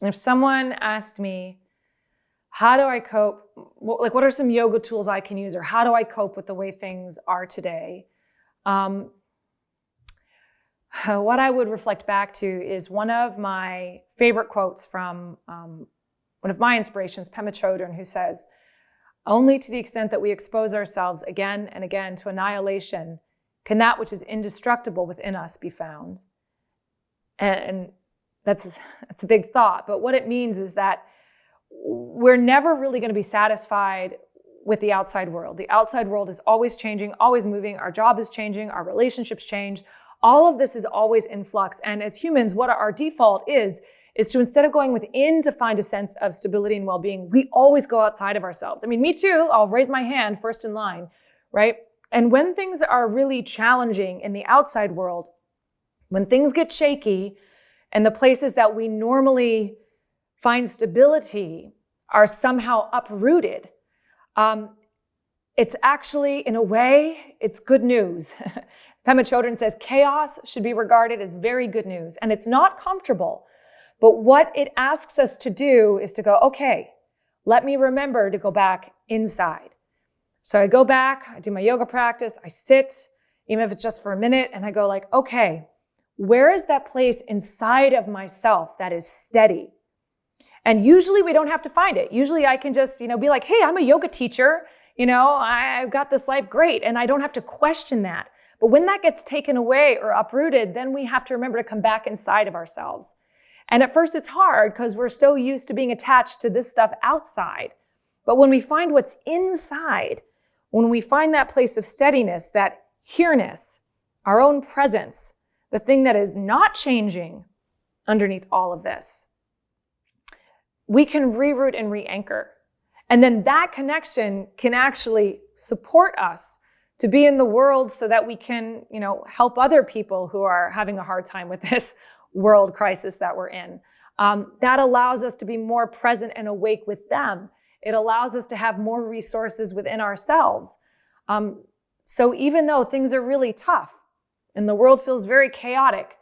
If someone asked me, how do I cope? Like, what are some yoga tools I can use, or how do I cope with the way things are today? What I would reflect back to is one of my favorite quotes from one of my inspirations, Pema Chodron, who says, "Only to the extent that we expose ourselves again and again to annihilation can that which is indestructible within us be found." And that's a big thought, but what it means is that we're never really going to be satisfied with the outside world. The outside world is always changing, always moving. Our job is changing, our relationships change. All of this is always in flux. And as humans, what our default is to, instead of going within to find a sense of stability and well-being, we always go outside of ourselves. I mean, me too. I'll raise my hand first in line, right? And when things are really challenging in the outside world, when things get shaky and the places that we normally find stability are somehow uprooted, it's actually, in a way, it's good news. Pema Chodron says chaos should be regarded as very good news, and it's not comfortable. But what it asks us to do is to go, okay, let me remember to go back inside. So I go back, I do my yoga practice, I sit, even if it's just for a minute, and I go like, okay, where is that place inside of myself that is steady? And usually we don't have to find it. Usually I can just, be like, hey, I'm a yoga teacher. I've got this life, great. And I don't have to question that. But when that gets taken away or uprooted, then we have to remember to come back inside of ourselves. And at first it's hard because we're so used to being attached to this stuff outside. But when we find what's inside, when we find that place of steadiness, that here-ness, our own presence, the thing that is not changing underneath all of this, we can reroute and re-anchor. And then that connection can actually support us to be in the world so that we can, help other people who are having a hard time with this world crisis that we're in. That allows us to be more present and awake with them. It allows us to have more resources within ourselves. So even though things are really tough and the world feels very chaotic,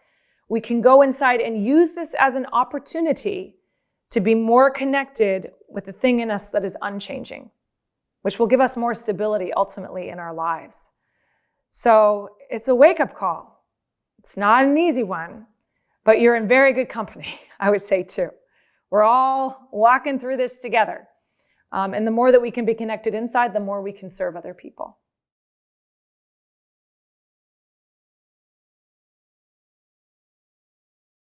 we can go inside and use this as an opportunity to be more connected with the thing in us that is unchanging, which will give us more stability ultimately in our lives. So it's a wake-up call. It's not an easy one, but you're in very good company, I would say too. We're all walking through this together. And the more that we can be connected inside, the more we can serve other people.